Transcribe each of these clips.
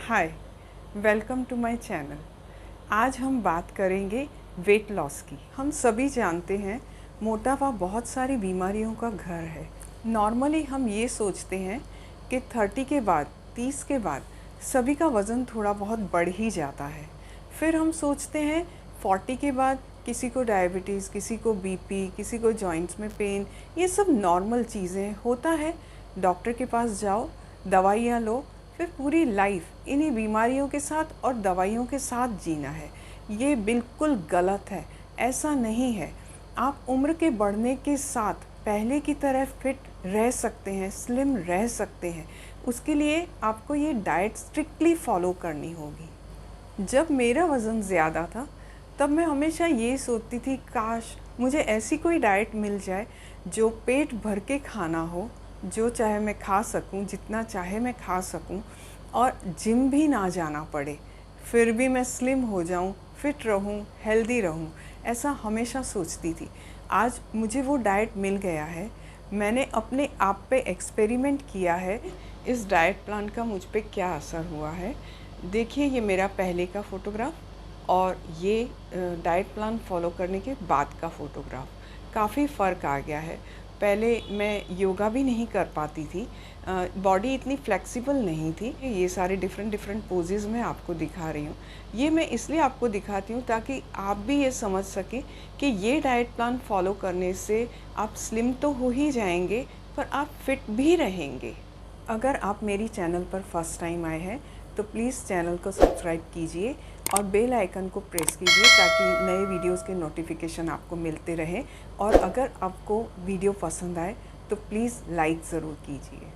Hi, welcome to my channel. आज हम बात करेंगे वेट लॉस की। हम सभी जानते हैं मोटापा बहुत सारी बीमारियों का घर है। नॉर्मली हम ये सोचते हैं कि 30 के बाद 30 के बाद सभी का वज़न थोड़ा बहुत बढ़ ही जाता है। फिर हम सोचते हैं 40 के बाद किसी को डायबिटीज़, किसी को बीपी, किसी को जॉइंट्स में पेन, ये सब नॉर्मल चीज़ें होता है। डॉक्टर के पास जाओ, दवाइयाँ लो, फिर पूरी लाइफ इन्हीं बीमारियों के साथ और दवाइयों के साथ जीना है। ये बिल्कुल गलत है, ऐसा नहीं है। आप उम्र के बढ़ने के साथ पहले की तरह फिट रह सकते हैं, स्लिम रह सकते हैं। उसके लिए आपको ये डाइट स्ट्रिक्टली फॉलो करनी होगी। जब मेरा वज़न ज़्यादा था तब मैं हमेशा ये सोचती थी, काश मुझे ऐसी कोई डाइट मिल जाए जो पेट भर के खाना हो, जो चाहे मैं खा सकूं, जितना चाहे मैं खा सकूं और जिम भी ना जाना पड़े, फिर भी मैं स्लिम हो जाऊं, फिट रहूं, हेल्दी रहूं। ऐसा हमेशा सोचती थी। आज मुझे वो डाइट मिल गया है। मैंने अपने आप पे एक्सपेरिमेंट किया है इस डाइट प्लान का मुझ पे क्या असर हुआ है। देखिए, ये मेरा पहले का फ़ोटोग्राफ और ये डाइट प्लान फॉलो करने के बाद का फ़ोटोग्राफ। काफ़ी फ़र्क आ गया है। पहले मैं योगा भी नहीं कर पाती थी, बॉडी इतनी फ्लेक्सिबल नहीं थी। ये सारे डिफरेंट पोजेज़ मैं आपको दिखा रही हूँ। ये मैं इसलिए आपको दिखाती हूँ ताकि आप भी ये समझ सकें कि ये डाइट प्लान फॉलो करने से आप स्लिम तो हो ही जाएंगे, पर आप फिट भी रहेंगे। अगर आप मेरी चैनल पर फर्स्ट टाइम आए हैं तो प्लीज़ चैनल को सब्सक्राइब कीजिए और बेल आइकन को प्रेस कीजिए ताकि नए वीडियोस के नोटिफिकेशन आपको मिलते रहें। और अगर आपको वीडियो पसंद आए तो प्लीज़ लाइक ज़रूर कीजिए।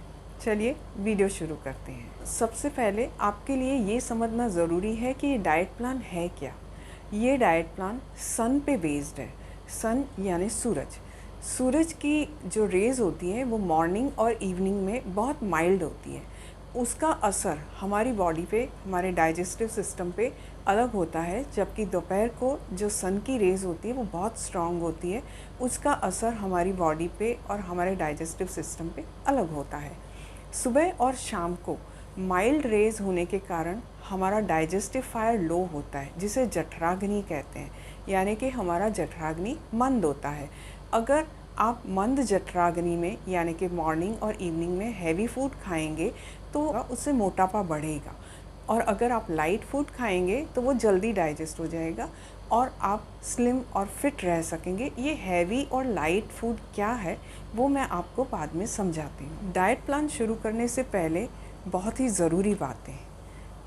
चलिए वीडियो शुरू करते हैं। सबसे पहले आपके लिए ये समझना ज़रूरी है कि ये डाइट प्लान है क्या। ये डाइट प्लान सन पे बेस्ड है। सन यानी सूरज। सूरज की जो रेज़ होती हैं वो मॉर्निंग और इवनिंग में बहुत माइल्ड होती हैं। उसका असर हमारी बॉडी पे, हमारे डाइजेस्टिव सिस्टम पे अलग होता है, जबकि दोपहर को जो सन की रेज़ होती है वो बहुत स्ट्रॉन्ग होती है। उसका असर हमारी बॉडी पे और हमारे डाइजेस्टिव सिस्टम पे अलग होता है। सुबह और शाम को माइल्ड रेज़ होने के कारण हमारा डाइजेस्टिव फायर लो होता है, जिसे जठराग्नि कहते हैं, यानी कि हमारा जठराग्नि मंद होता है। अगर आप मंद जठराग्नि में यानी कि मॉर्निंग और इवनिंग में हैवी फूड खाएंगे तो उससे मोटापा बढ़ेगा, और अगर आप लाइट फूड खाएंगे तो वो जल्दी डाइजेस्ट हो जाएगा और आप स्लिम और फिट रह सकेंगे। ये हैवी और लाइट फूड क्या है वो मैं आपको बाद में समझाती हूँ। डाइट प्लान शुरू करने से पहले बहुत ही ज़रूरी बातें।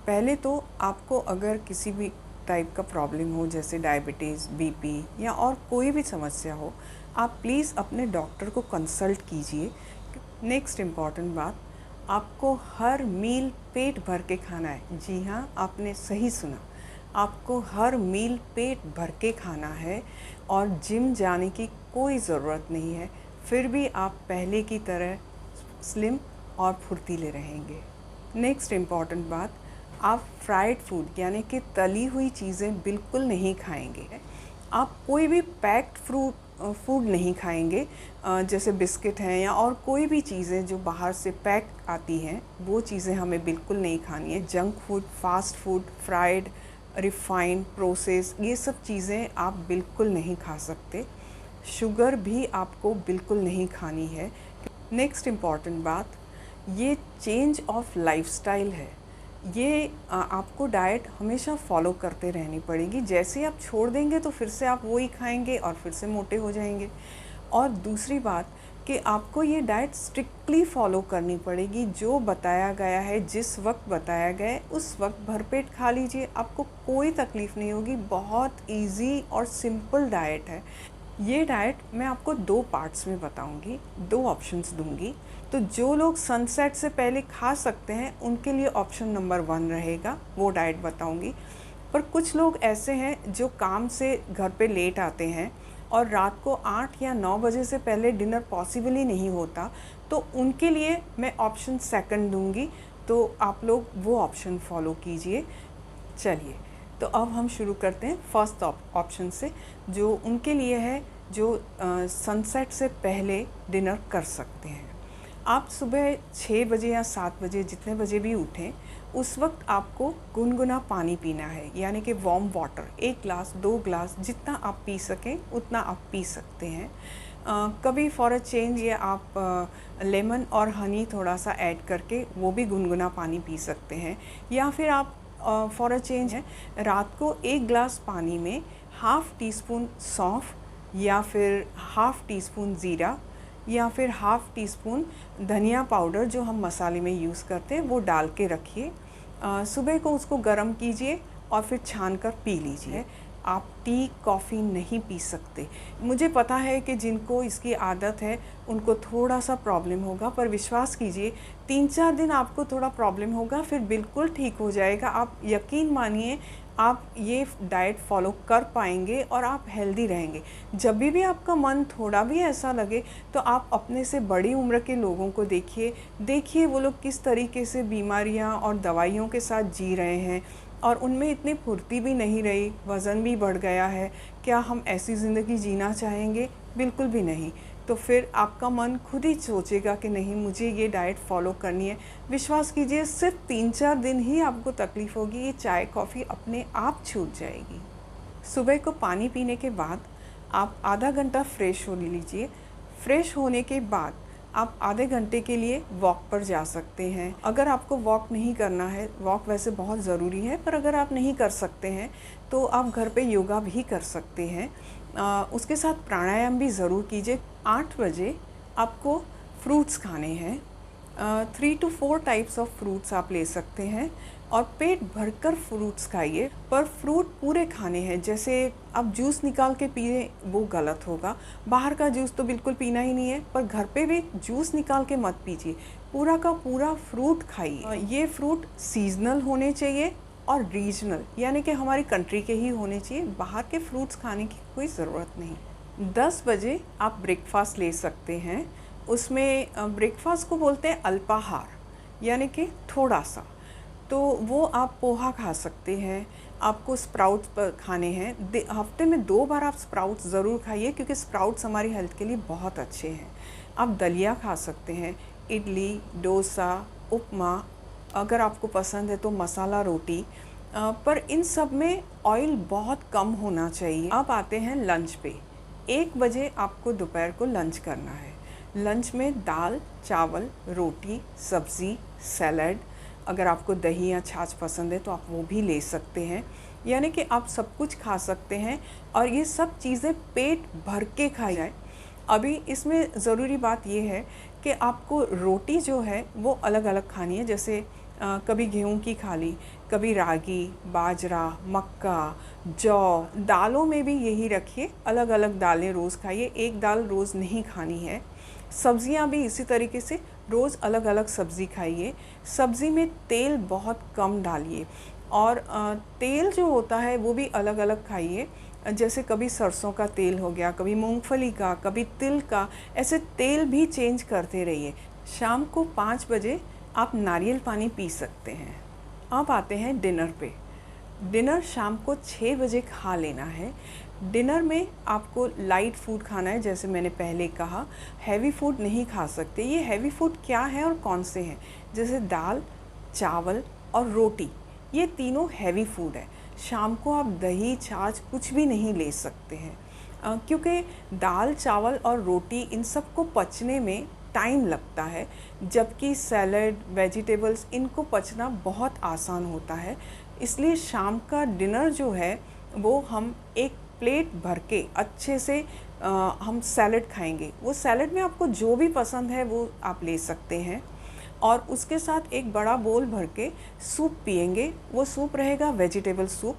पहले तो आपको अगर किसी भी टाइप का प्रॉब्लम हो, जैसे डायबिटीज़, बीपी या और कोई भी समस्या हो, आप प्लीज़ अपने डॉक्टर को कंसल्ट कीजिए। नेक्स्ट इम्पॉर्टेंट बात, आपको हर मील पेट भर के खाना है। जी हाँ, आपने सही सुना, आपको हर मील पेट भर के खाना है और जिम जाने की कोई ज़रूरत नहीं है। फिर भी आप पहले की तरह स्लिम और फुर्तीले रहेंगे। नेक्स्ट इम्पॉर्टेंट बात, आप फ्राइड फूड यानी कि तली हुई चीज़ें बिल्कुल नहीं खाएंगे। आप कोई भी पैक्ड फूड नहीं खाएंगे, जैसे बिस्किट हैं या और कोई भी चीज़ें जो बाहर से पैक आती हैं, वो चीज़ें हमें बिल्कुल नहीं खानी है। Junk food, fast food, fried, refined, process, ये सब चीज़ें आप बिल्कुल नहीं खा सकते। शुगर भी आपको बिल्कुल नहीं खानी है। नेक्स्ट इम्पॉर्टेंट बात, ये चेंज ऑफ लाइफस्टाइल है। ये आपको डाइट हमेशा फॉलो करते रहनी पड़ेगी। जैसे ही आप छोड़ देंगे तो फिर से आप वही खाएंगे और फिर से मोटे हो जाएंगे। और दूसरी बात कि आपको ये डाइट स्ट्रिक्टली फॉलो करनी पड़ेगी। जो बताया गया है, जिस वक्त बताया गया है, उस वक्त भरपेट खा लीजिए, आपको कोई तकलीफ़ नहीं होगी। बहुत इजी और सिंपल डाइट है। ये डाइट मैं आपको 2 पार्ट्स में बताऊंगी, 2 ऑप्शंस दूंगी। तो जो लोग सनसेट से पहले खा सकते हैं उनके लिए ऑप्शन नंबर 1 रहेगा, वो डाइट बताऊंगी। पर कुछ लोग ऐसे हैं जो काम से घर पे लेट आते हैं और रात को 8 या 9 बजे से पहले डिनर पॉसिबल ही नहीं होता, तो उनके लिए मैं ऑप्शन 2 दूंगी। तो आप लोग वो ऑप्शन फॉलो कीजिए। चलिए, तो अब हम शुरू करते हैं फर्स्ट ऑप्शन से, जो उनके लिए है जो सनसेट से पहले डिनर कर सकते हैं। आप सुबह 6 बजे या 7 बजे, जितने बजे भी उठें, उस वक्त आपको गुनगुना पानी पीना है, यानी कि वार्म वाटर। 1 ग्लास 2 ग्लास जितना आप पी सकें उतना आप पी सकते हैं। कभी फॉर अ चेंज ये आप लेमन और हनी थोड़ा सा ऐड करके वो भी गुनगुना पानी पी सकते हैं। या फिर आप फॉर अ चेंज है, रात को 1 ग्लास पानी में हाफ़ टी स्पून सौंफ या फिर हाफ़ टी स्पून ज़ीरा या फिर हाफ़ टी स्पून धनिया पाउडर जो हम मसाले में यूज़ करते हैं वो डाल के रखिए। सुबह को उसको गर्म कीजिए और फिर छान कर पी लीजिए। आप टी कॉफ़ी नहीं पी सकते। मुझे पता है कि जिनको इसकी आदत है उनको थोड़ा सा प्रॉब्लम होगा, पर विश्वास कीजिए 3-4 दिन आपको थोड़ा प्रॉब्लम होगा, फिर बिल्कुल ठीक हो जाएगा। आप यकीन मानिए, आप ये डाइट फॉलो कर पाएंगे और आप हेल्दी रहेंगे। जब भी आपका मन थोड़ा भी ऐसा लगे तो आप अपने से बड़ी उम्र के लोगों को देखिए वो लोग किस तरीके से बीमारियां और दवाइयों के साथ जी रहे हैं और उनमें इतनी फुर्ती भी नहीं रही, वज़न भी बढ़ गया है। क्या हम ऐसी ज़िंदगी जीना चाहेंगे? बिल्कुल भी नहीं। तो फिर आपका मन खुद ही सोचेगा कि नहीं, मुझे ये डाइट फॉलो करनी है। विश्वास कीजिए, सिर्फ 3-4 दिन ही आपको तकलीफ़ होगी, ये चाय कॉफ़ी अपने आप छूट जाएगी। सुबह को पानी पीने के बाद आप आधा घंटा फ्रेश हो लीजिए। फ्रेश होने के बाद आप आधे घंटे के लिए वॉक पर जा सकते हैं। अगर आपको वॉक नहीं करना है, वॉक वैसे बहुत ज़रूरी है, पर अगर आप नहीं कर सकते हैं तो आप घर पे योगा भी कर सकते हैं। उसके साथ प्राणायाम भी ज़रूर कीजिए। 8 बजे आपको फ्रूट्स खाने हैं। 3 to 4 टाइप्स ऑफ फ्रूट्स आप ले सकते हैं और पेट भरकर फ्रूट्स खाइए, पर फ्रूट पूरे खाने हैं। जैसे आप जूस निकाल के पिए वो गलत होगा। बाहर का जूस तो बिल्कुल पीना ही नहीं है, पर घर पे भी जूस निकाल के मत पीजिए, पूरा का पूरा फ्रूट खाइए। ये फ्रूट सीजनल होने चाहिए और रीजनल, यानी कि हमारी कंट्री के ही होने चाहिए। बाहर के फ्रूट्स खाने की कोई ज़रूरत नहीं। 10 बजे आप ब्रेकफास्ट ले सकते हैं। उसमें ब्रेकफास्ट को बोलते हैं अल्पाहार, यानी कि थोड़ा सा। तो वो आप पोहा खा सकते हैं। आपको स्प्राउट्स खाने हैं। हफ्ते में 2 बार आप स्प्राउट्स ज़रूर खाइए, क्योंकि स्प्राउट्स हमारी हेल्थ के लिए बहुत अच्छे हैं। आप दलिया खा सकते हैं, इडली, डोसा, उपमा, अगर आपको पसंद है तो मसाला रोटी, पर इन सब में ऑयल बहुत कम होना चाहिए। अब आते हैं लंच पे। 1 बजे आपको दोपहर को लंच करना है। लंच में दाल, चावल, रोटी, सब्ज़ी, सैलड, अगर आपको दही या छाछ पसंद है तो आप वो भी ले सकते हैं। यानी कि आप सब कुछ खा सकते हैं और ये सब चीज़ें पेट भर के खाई जाए। अभी इसमें ज़रूरी बात ये है कि आपको रोटी जो है वो अलग अलग खानी है। जैसे कभी गेहूं की खा ली, कभी रागी, बाजरा, मक्का, जौ। दालों में भी यही रखिए, अलग अलग दालें रोज़ खाइए, एक दाल रोज़ नहीं खानी है। सब्जियां भी इसी तरीके से रोज़ अलग अलग सब्ज़ी खाइए। सब्ज़ी में तेल बहुत कम डालिए और तेल जो होता है वो भी अलग अलग खाइए। जैसे कभी सरसों का तेल हो गया, कभी मूंगफली का, कभी तिल का, ऐसे तेल भी चेंज करते रहिए। शाम को 5 बजे आप नारियल पानी पी सकते हैं। अब आते हैं डिनर पे। डिनर शाम को 6 बजे खा लेना है। डिनर में आपको लाइट फूड खाना है, जैसे मैंने पहले कहा। हैवी फूड नहीं खा सकते। ये हैवी फूड क्या है और कौन से हैं? जैसे दाल, चावल और रोटी, ये तीनों हैवी फूड है। शाम को आप दही, छाछ कुछ भी नहीं ले सकते हैं, क्योंकि दाल, चावल और रोटी इन सब को पचने में टाइम लगता है, जबकि सैलड, वेजिटेबल्स, इनको पचना बहुत आसान होता है। इसलिए शाम का डिनर जो है वो हम एक प्लेट भर के अच्छे से हम सैलड खाएंगे। वो सैलड में आपको जो भी पसंद है वो आप ले सकते हैं और उसके साथ एक बड़ा बोल भर के सूप पिएंगे। वो सूप रहेगा वेजिटेबल सूप।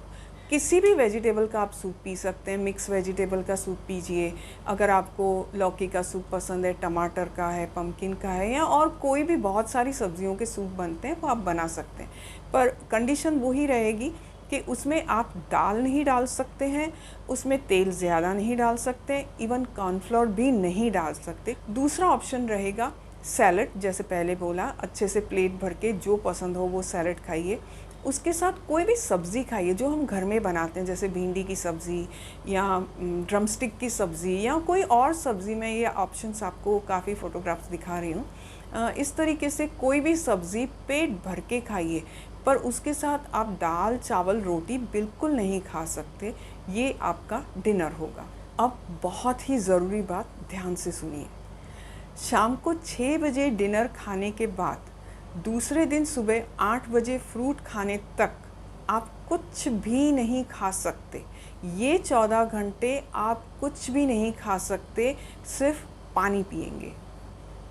किसी भी वेजिटेबल का आप सूप पी सकते हैं। मिक्स वेजिटेबल का सूप पीजिए। अगर आपको लौकी का सूप पसंद है, टमाटर का है, पम्पकिन का है, या और कोई भी बहुत सारी सब्जियों के सूप बनते हैं वो आप बना सकते हैं, पर कंडीशन वही रहेगी कि उसमें आप दाल नहीं डाल सकते हैं, उसमें तेल ज़्यादा नहीं डाल सकते, इवन कॉर्नफ्लोर भी नहीं डाल सकते। दूसरा ऑप्शन रहेगा सैलड। जैसे पहले बोला, अच्छे से प्लेट भर के जो पसंद हो वो सैलड खाइए। उसके साथ कोई भी सब्ज़ी खाइए जो हम घर में बनाते हैं, जैसे भिंडी की सब्ज़ी या ड्रमस्टिक की सब्ज़ी या कोई और सब्ज़ी में। ये ऑप्शंस आपको काफ़ी फ़ोटोग्राफ्स दिखा रही हूँ। इस तरीके से कोई भी सब्ज़ी पेट भर के खाइए। पर उसके साथ आप दाल चावल रोटी बिल्कुल नहीं खा सकते। ये आपका डिनर होगा। अब बहुत ही ज़रूरी बात ध्यान से सुनिए। शाम को 6 बजे डिनर खाने के बाद दूसरे दिन सुबह 8 बजे फ्रूट खाने तक आप कुछ भी नहीं खा सकते। ये 14 घंटे आप कुछ भी नहीं खा सकते, सिर्फ पानी पिएंगे।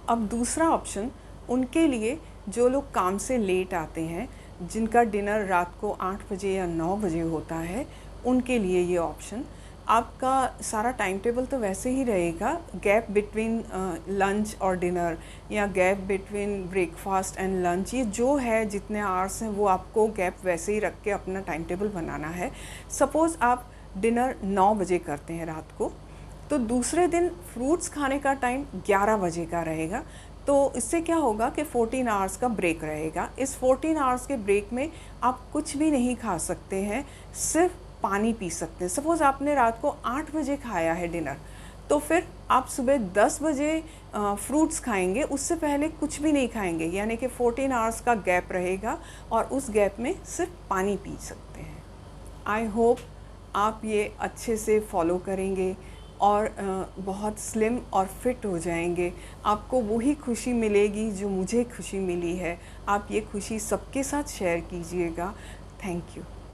अब दूसरा ऑप्शन उनके लिए जो लोग काम से लेट आते हैं, जिनका डिनर रात को 8 बजे या 9 बजे होता है, उनके लिए ये ऑप्शन। आपका सारा टाइम टेबल तो वैसे ही रहेगा, गैप बिटवीन लंच और डिनर या gap between breakfast and lunch, ये जो है जितने आवर्स हैं वो आपको गैप वैसे ही रख के अपना टाइम टेबल बनाना है। सपोज़ आप डिनर 9 बजे करते हैं रात को, तो दूसरे दिन फ्रूट्स खाने का टाइम 11 बजे का रहेगा। तो इससे क्या होगा कि 14 आवर्स का ब्रेक रहेगा। इस 14 आवर्स के ब्रेक में आप कुछ भी नहीं खा सकते हैं, सिर्फ पानी पी सकते हैं। सपोज़ आपने रात को 8 बजे खाया है डिनर, तो फिर आप सुबह 10 बजे फ्रूट्स खाएंगे, उससे पहले कुछ भी नहीं खाएंगे, यानी कि 14 आवर्स का गैप रहेगा और उस गैप में सिर्फ पानी पी सकते हैं। आई होप आप ये अच्छे से फॉलो करेंगे और बहुत स्लिम और फिट हो जाएंगे। आपको वही खुशी मिलेगी जो मुझे खुशी मिली है। आप ये खुशी सबके साथ शेयर कीजिएगा। Thank you.